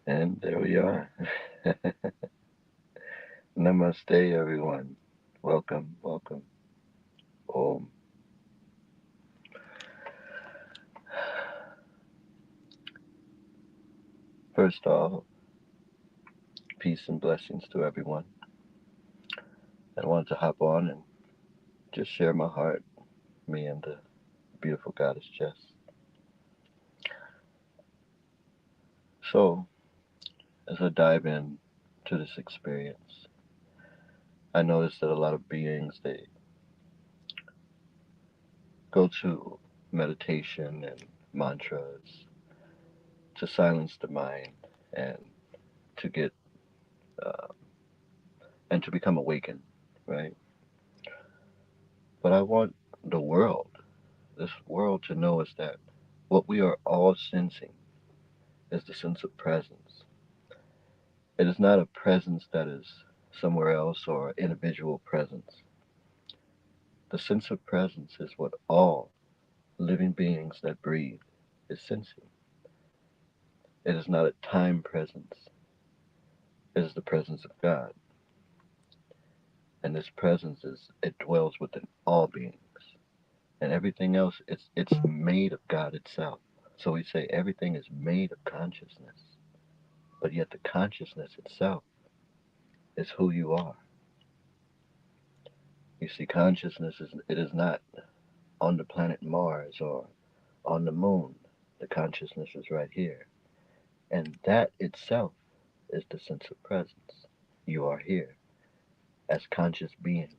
And there we are. Namaste, everyone. Welcome, welcome. Om. First off, peace and blessings to everyone. I wanted to hop on and just share my heart, me and the beautiful goddess Jess. So, as I dive in to this experience, I noticed that a lot of beings they go to meditation and mantras to silence the mind and to get uh, and to become awakened, right? But I want the world, this world, to know is that what we are all sensing is the sense of presence. It is not a presence that is somewhere else or individual presence. The sense of presence is what all living beings that breathe is sensing. It is not a time presence. It is the presence of God. And this presence is it dwells within all beings. And everything else it's made of God itself. So we say everything is made of consciousness. But yet the consciousness itself is who you are. You see, consciousness is it is not on the planet Mars or on the moon. The consciousness is right here. And that itself is the sense of presence. You are here as conscious beings.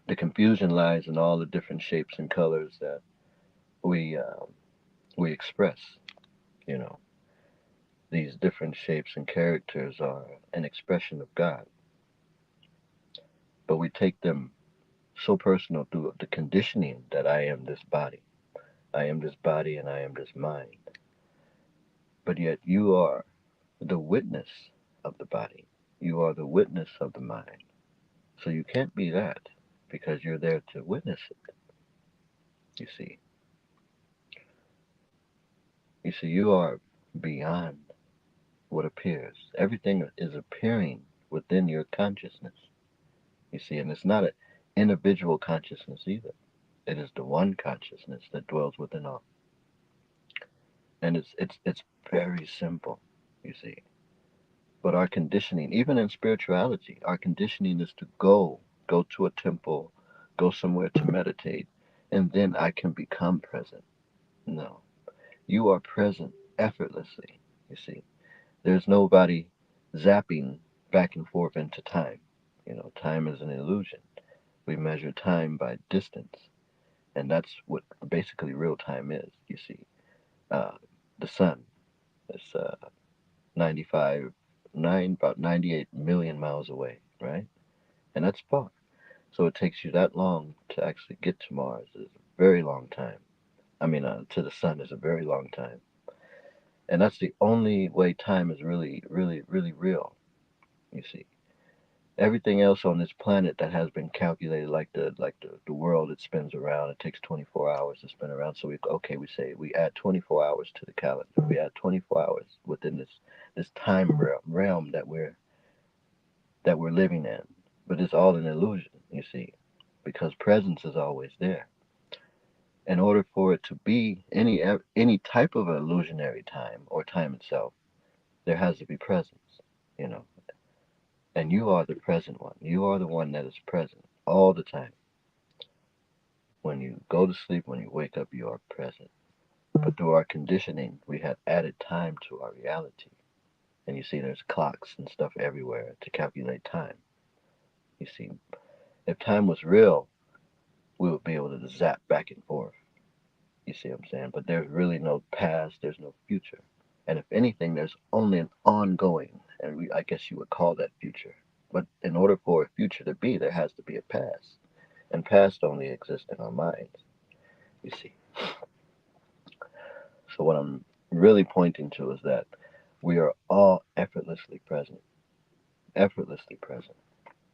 The confusion lies in all the different shapes and colors that we we express. You know, these different shapes and characters are an expression of God, but we take them so personal through the conditioning that I am this body. I am this body and I am this mind. But yet you are the witness of the body. You are the witness of the mind. So you can't be that because you're there to witness it. You see, you are beyond what appears. Everything is appearing within your consciousness. You see, and it's not an individual consciousness either. It is the one consciousness that dwells within all. And it's very simple, you see. But our conditioning, even in spirituality, our conditioning is to go to a temple, go somewhere to meditate, and then I can become present. No. You are present effortlessly, you see. There's nobody zapping back and forth into time. You know, time is an illusion. We measure time by distance, and that's what basically real time is, you see. Uh, the sun is 95, about 98 million miles away, right? And that's far. So it takes you that long to actually get to Mars. It's a very long time. I mean, to the sun is a very long time. And that's the only way time is really, really, really real, you see. Everything else on this planet that has been calculated, like the world it spins around, it takes 24 hours to spin around. So we say we add 24 hours to the calendar. We add 24 hours within this time realm that we're living in. But it's all an illusion, you see, because presence is always there. In order for it to be any type of illusionary time or time itself, there has to be presence, you know. And you are the present one. You are the one that is present all the time. When you go to sleep, when you wake up, you are present. But through our conditioning, we have added time to our reality. And you see, there's clocks and stuff everywhere to calculate time. You see, if time was real, we would be able to zap back and forth. You see what I'm saying? But there's really no past, there's no future. And if anything, there's only an ongoing, and I guess you would call that future. But in order for a future to be, there has to be a past. And past only exists in our minds, you see. So what I'm really pointing to is that we are all effortlessly present. Effortlessly present.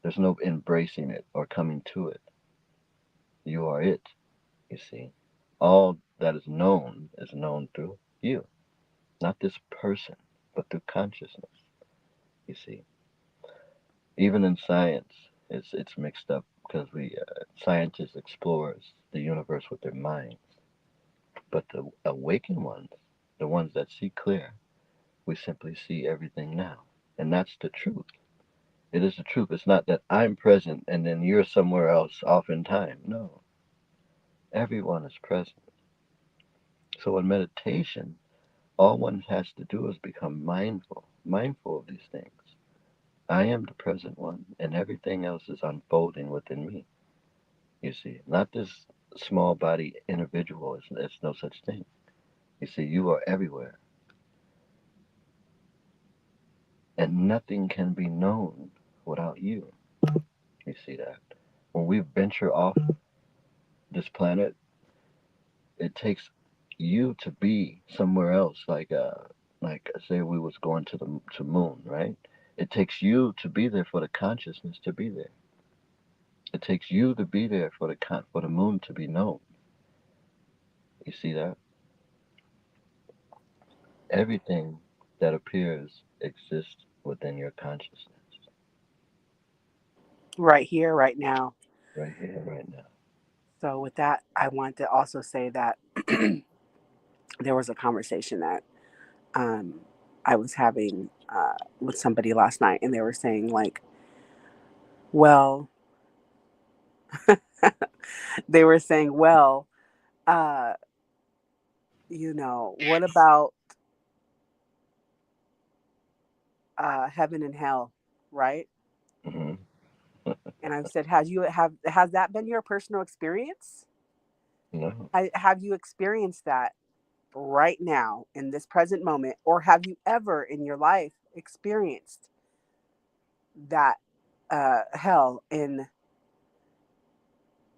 There's no embracing it or coming to it. You are it, you see. All that is known through you. Not this person, but through consciousness. You see, even in science, it's mixed up because we scientists explores the universe with their minds, but the awakened ones, the ones that see clear, we simply see everything now, and that's the truth. It is the truth. It's not that I'm present and then you're somewhere else off in time. No, everyone is present. So in meditation, all one has to do is become mindful of these things. I am the present one, and everything else is unfolding within me. You see, not this small body individual. It's no such thing. You see, you are everywhere, and nothing can be known without you. You see that? When we venture off this planet, it takes you to be somewhere else. Like say we was going to the to moon, right? It takes you to be there for the consciousness to be there. It takes you to be there for for the moon to be known. You see that? Everything that appears exists within your consciousness, Right here, right now. right here, right now. So, with that, I want to also say that there was a conversation that um, I was having with somebody last night, and they were saying, like, well, they were saying, well, uh, what about heaven and hell, right? Hmm. And I've said, has that been your personal experience? No, Have you experienced that right now in this present moment, or have you ever in your life experienced that hell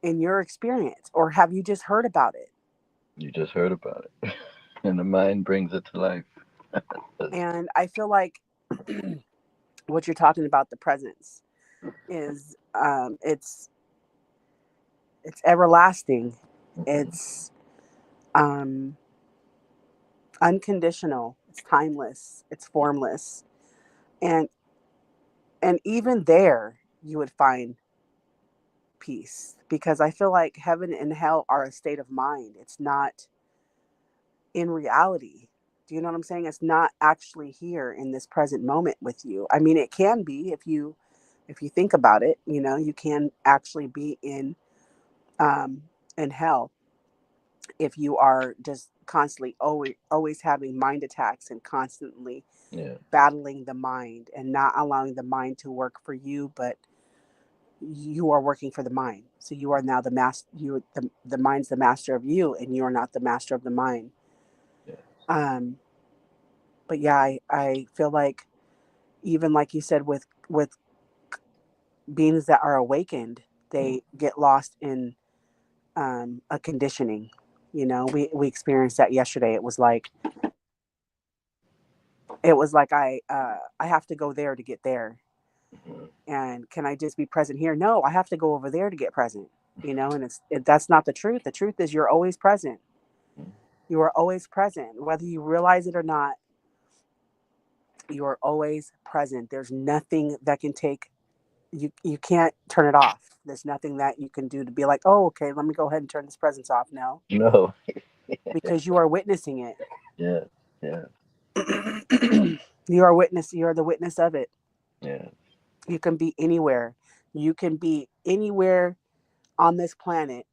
in your experience, or have you just heard about it? you just heard about it, and the mind brings it to life. And I feel like what you're talking about, the presence, is it's everlasting. Hmm. It's um, unconditional. It's timeless. It's formless. And and even there, you would find peace, because I feel like heaven and hell are a state of mind. It's not in reality. Do you know what I'm saying? It's not actually here in this present moment with you. I mean, it can be if you think about it. You can actually be um, in hell if you are just constantly always having mind attacks and constantly Yeah, battling the mind and not allowing the mind to work for you, but you are working for the mind. So you are now the master. The mind's the master of you, and you are not the master of the mind. yeah. Um, but yeah, I feel like, even like you said, with beings that are awakened, Mm. they get lost in a conditioning. We experienced that yesterday. It was like I have to go there to get there, Mhm. and can I just be present here? No, I have to go over there to get present. And that's not the truth. The truth is you're always present. Mhm. You are always present, whether you realize it or not. You are always present. There's nothing that can take you can't turn it off. There's nothing that you can do to be like, oh, okay, let me go ahead and turn this presence off. No, No. because you are witnessing it. Yeah, yeah, You are the witness of it. yeah, You can be anywhere. You can be anywhere on this planet,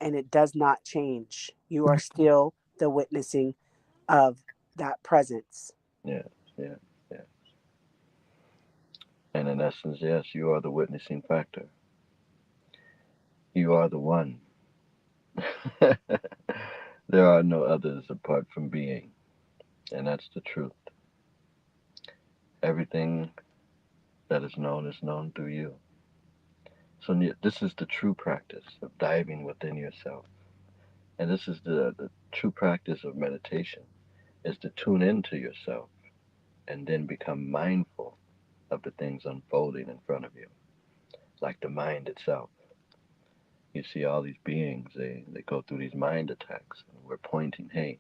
and it does not change. You are still the witnessing of that presence. yeah, yeah, yeah. And in essence, yes, you are the witnessing factor. You are the one. There are no others apart from being, and that's the truth. Everything that is known through you. So this is the true practice of diving within yourself. And this is the true practice of meditation, is to tune into yourself and then become mindful of the things unfolding in front of you, like the mind itself. You see all these beings, they go through these mind attacks. And we're pointing, hey,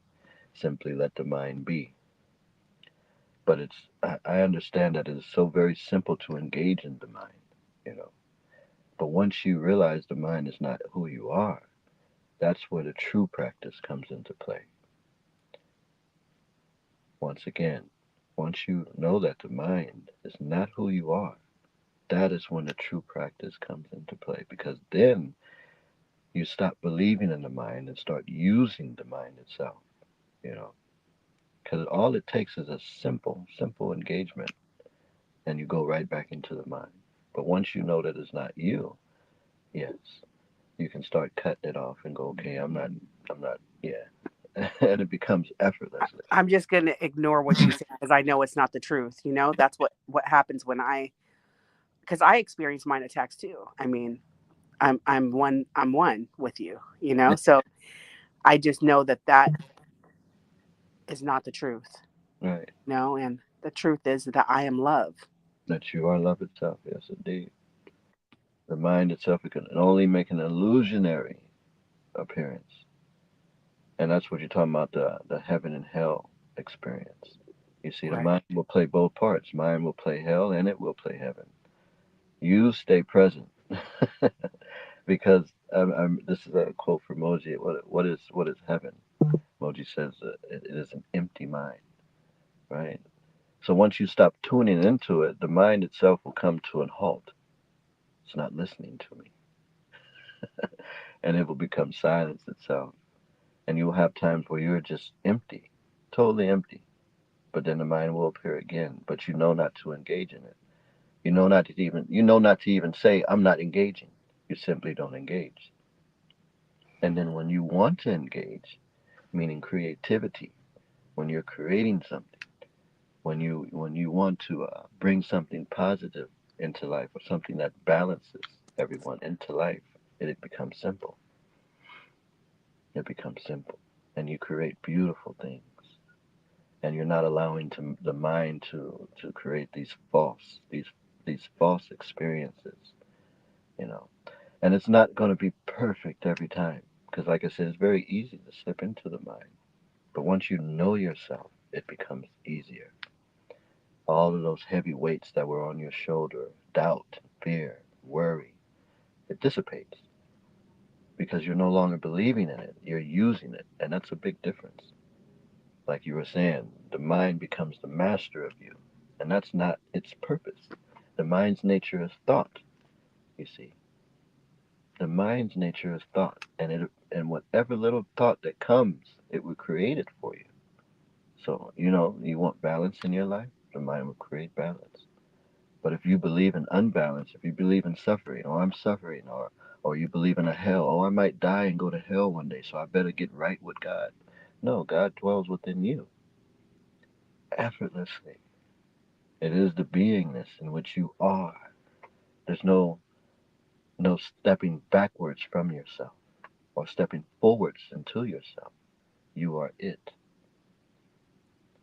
simply let the mind be. But I understand that it is so very simple to engage in the mind, you know. But once you realize the mind is not who you are, that's where the true practice comes into play. Once again, once you know that the mind is not who you are, that is when the true practice comes into play, because then you stop believing in the mind and start using the mind itself, you know. Because all it takes is a simple engagement, and you go right back into the mind. But once you know that it's not you, yes, you can start cutting it off and go, okay, I'm not, yeah. And it becomes effortlessly. I'm just going to ignore what you say because I know it's not the truth. You know, that's what happens when because I experience mind attacks too. I mean, I'm one with you, you know? So I just know that is not the truth, Right. you know? And the truth is that I am love. That you are love itself. Yes, indeed. The mind itself can only make an illusionary appearance. And that's what you're talking about, the heaven and hell experience. You see, the Right. mind will play both parts. Mind will play hell and it will play heaven. You stay present. Because this is a quote from Moji. What is heaven? Moji says it is an empty mind, right? So once you stop tuning into it, the mind itself will come to an halt. It's not listening to me, and it will become silence itself. And you will have times where you're just empty, totally empty. But then the mind will appear again. But you know not to engage in it. You know not to even say I'm not engaging. You simply don't engage. And then when you want to engage, meaning creativity, when you're creating something, when you want to bring something positive into life or something that balances everyone into life, it becomes simple. It becomes simple, and you create beautiful things. And you're not allowing the mind to create these false experiences, you know. And it's not going to be perfect every time, because like I said, it's very easy to slip into the mind. But once you know yourself, it becomes easier. All of those heavy weights that were on your shoulder, doubt, fear, worry, it dissipates because you're no longer believing in it. You're using it. And that's a big difference. Like you were saying, the mind becomes the master of you. And that's not its purpose. The mind's nature is thought, you see. The mind's nature is thought. And whatever little thought that comes, it will create it for you. So, you want balance in your life, the mind will create balance. But if you believe in unbalance, if you believe in suffering, or I'm suffering, or you believe in a hell, oh, I might die and go to hell one day, so I better get right with God. No, God dwells within you effortlessly. It is the beingness in which you are. There's no stepping backwards from yourself or stepping forwards into yourself. You are it.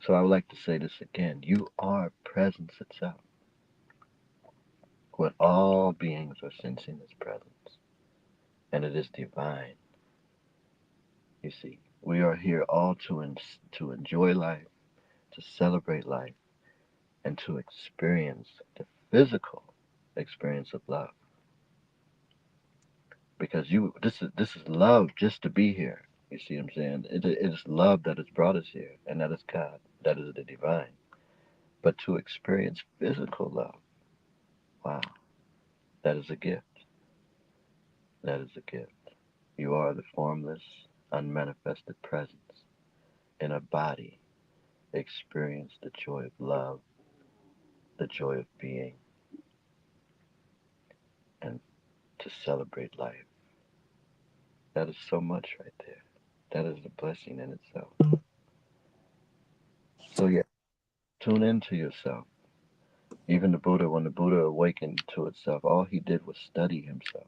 So I would like to say this again. You are presence itself. What all beings are sensing is presence. And it is divine. You see, we are here all to enjoy life, to celebrate life, and to experience the physical experience of love. Because this is love just to be here. You see what I'm saying? It is love that has brought us here, and that is God. That is the divine. But to experience physical love, wow, that is a gift. That is a gift. You are the formless, unmanifested presence in a body. Experience the joy of love, the joy of being, and to celebrate life. That is so much right there. That is a blessing in itself. So, yeah, tune into yourself. Even the Buddha, when the Buddha awakened to itself, all he did was study himself.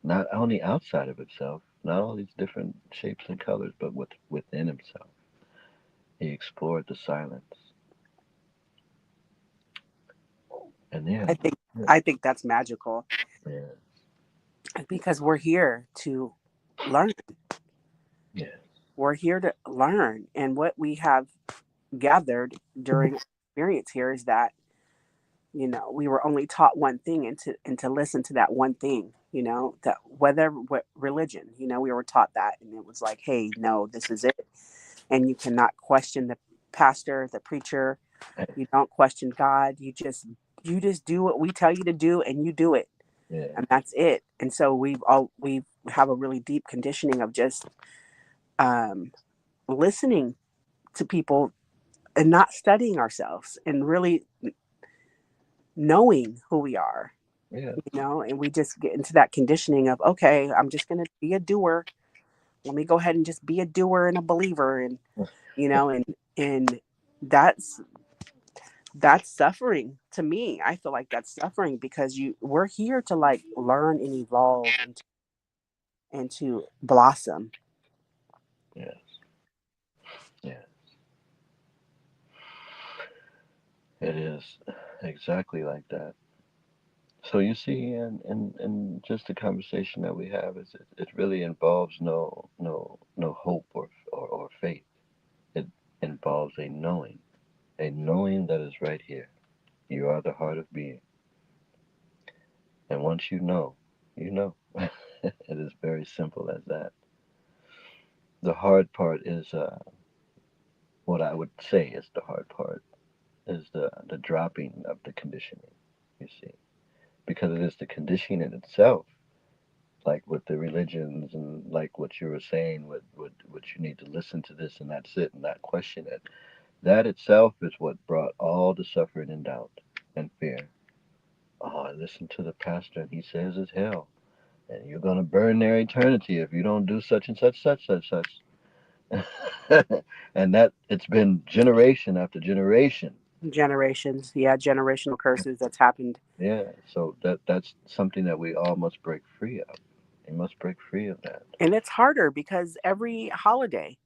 Not only outside of itself, not all these different shapes and colors, but within himself. He explored the silence. And yeah, I think yeah, I think that's magical yeah, because we're here to learn. yeah, We're here to learn, and what we have gathered during our experience here is that, we were only taught one thing, and to listen to that one thing, that whether what religion, we were taught that, and it was like, hey, no, this is it. And you cannot question the pastor, the preacher. You don't question God. You just do what we tell you to do, and you do it, Yeah. and that's it. And so we have a really deep conditioning of just um, listening to people and not studying ourselves and really knowing who we are, Yeah. and we just get into that conditioning of, okay, I'm just going to be a doer. Let me go ahead and just be a doer and a believer. And, and that's, that's suffering to me. I feel like that's suffering because we're here to like learn and evolve and to blossom. Yes. Yeah. It is exactly like that. So you see, and just the conversation that we have is it really involves no hope or faith. It involves a knowing that is right here. You are the heart of being, and once you know, you know. It is very simple as that. The hard part is what I would say is the hard part is the dropping of the conditioning. You see, because it is the conditioning itself, like with the religions and like what you were saying, what you need to listen to this and that's it and not question it. That itself is what brought all the suffering and doubt and fear. Oh, I listened to the pastor and he says it's hell and you're gonna burn there eternity if you don't do such and such. And that it's been generation after generation. Generations. Yeah. Generational curses that's happened. Yeah, so that's something that we all must break free of. We must break free of that. And it's harder because every holiday,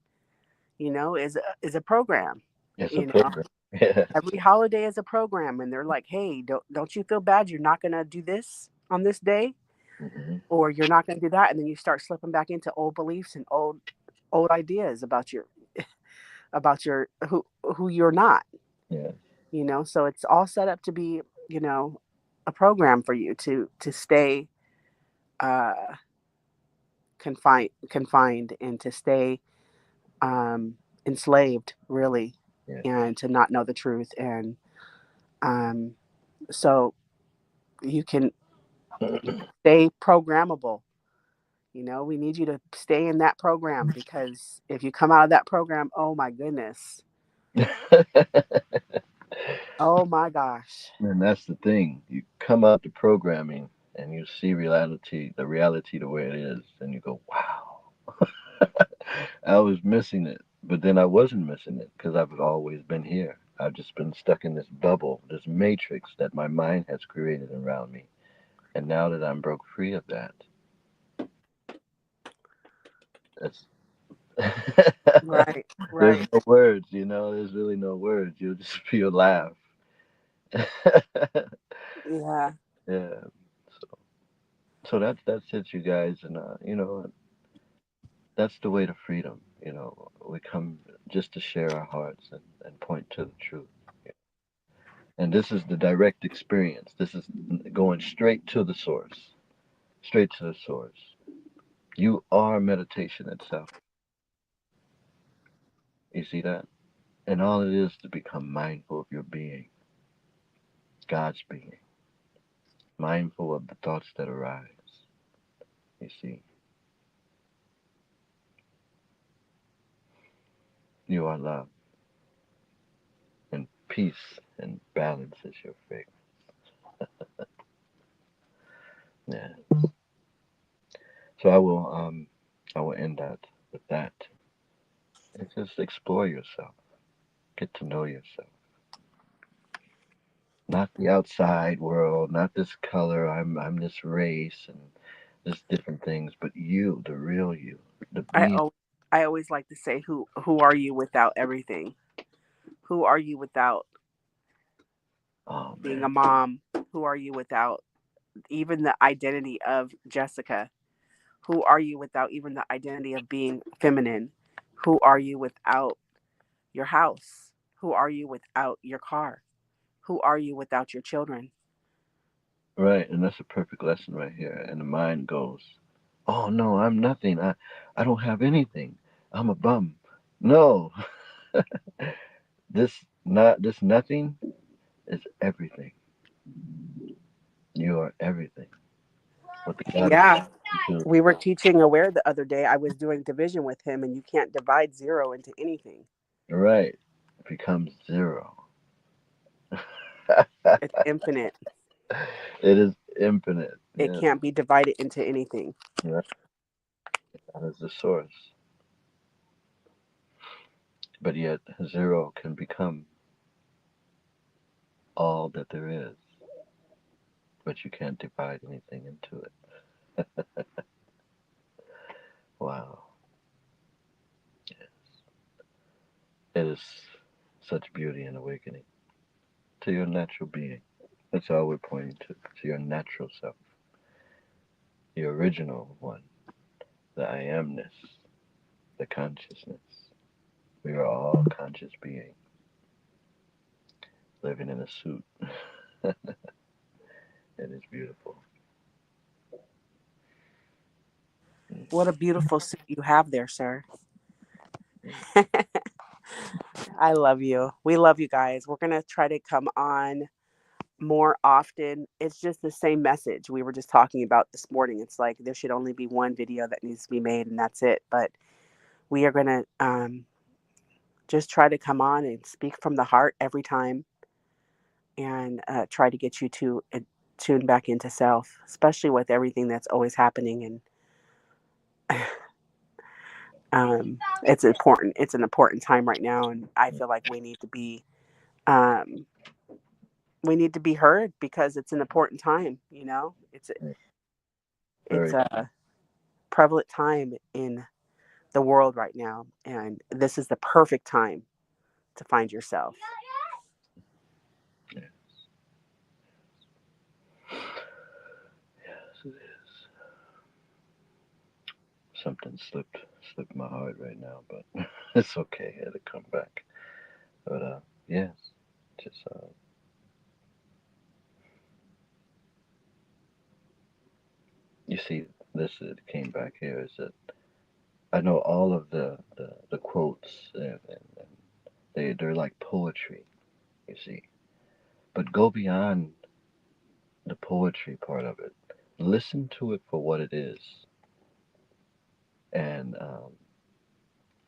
is a program, It's a you know, program. Yes. every holiday is a program, and they're like, hey, don't you feel bad you're not going to do this on this day, Hmm. or you're not going to do that, and then you start slipping back into old beliefs and old ideas about your who you're not, Yeah. so it's all set up to be, you know a program for you to stay uh confined and to stay um enslaved, really, Yeah. and to not know the truth. And um so you can stay programmable. We need you to stay in that program, because if you come out of that program, oh my goodness, oh my gosh. And that's the thing. You come out the programming and you see the reality the way it is, and you go, wow, I was missing it. But then I wasn't missing it because I've always been here. I've just been stuck in this bubble, this matrix that my mind has created around me. And now that I'm broke free of that, that's Right, there's right. no words, there's really no words. You'll just feel laugh. Yeah. Yeah. So that's it, you guys, and that's the way to freedom. We come just to share our hearts and point to the truth. And this is the direct experience. This is going straight to the source. Straight to the source. You are meditation itself. You see that? And all it is to become mindful of your being, God's being, mindful of the thoughts that arise. You see, you are love, and peace and balance is your fragrance. Yeah. So I will end that with that. And just explore yourself, get to know yourself. Not the outside world, not this color. I'm this race and this different things, but you, the real you, the I being. always, I always like to say, who are you without everything? Who are you without Oh being man. a mom? Who are you without even the identity of Jessica? Who are you without even the identity of being feminine? Who are you without your house? Who are you without your car? Who are you without your children? Right, and that's a perfect lesson right here. And the mind goes, "Oh no, I'm nothing. I don't have anything. I'm a bum." No, this nothing is everything. You are everything. What the God is Yeah. to We were teaching Aware the other day. I was doing division with him, and you can't divide zero into anything. right becomes zero. It's infinite. It is infinite. It Yes, can't be divided into anything. right. That is the source. But yet, zero can become all that there is. But you can't divide anything into it. Wow. It is such beauty and awakening to your natural being. That's all we're pointing to your natural self, the original one, the I amness, the consciousness. We are all conscious beings living in a suit. It is beautiful. What a beautiful suit you have there, sir. I love you. We love you guys. We're going to try to come on more often. It's just the same message we were just talking about this morning. It's like there should only be one video that needs to be made, and that's it. But we are going to just try to come on and speak from the heart every time, and try to get you to tune back into self, especially with everything that's always happening. And it's important. It's an important time right now, and I feel like um, we need to be heard because it's an important time. It's Very a prevalent time in the world right now, and this is the perfect time to find yourself. yes, yes, it is. Something slipped my heart right now, but it's okay. It'll come back. But yes, just you see, this came back here is that I know all of the quotes and they're like poetry, you see. But go beyond the poetry part of it. Listen to it for what it is, and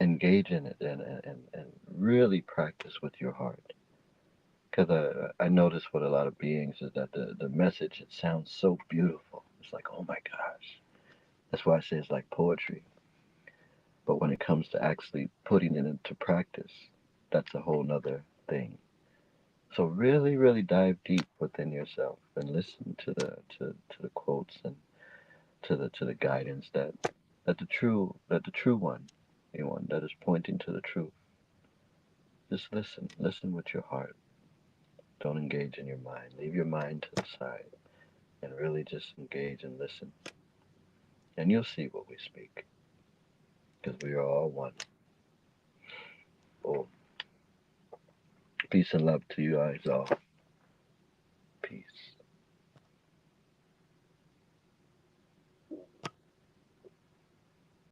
engage in it, and really practice with your heart. Because I notice with a lot of beings is that the message, it sounds so beautiful. It's like, oh my gosh. That's why I say it's like poetry. But when it comes to actually putting it into practice, that's a whole nother thing. So really, really dive deep within yourself and listen to the quotes and to the guidance that the true one, the one that is pointing to the truth. Just listen with your heart. Don't engage in your mind. Leave your mind to the side and really just engage and listen. And you'll see what we speak because we are all one. Oh, peace and love to you guys all.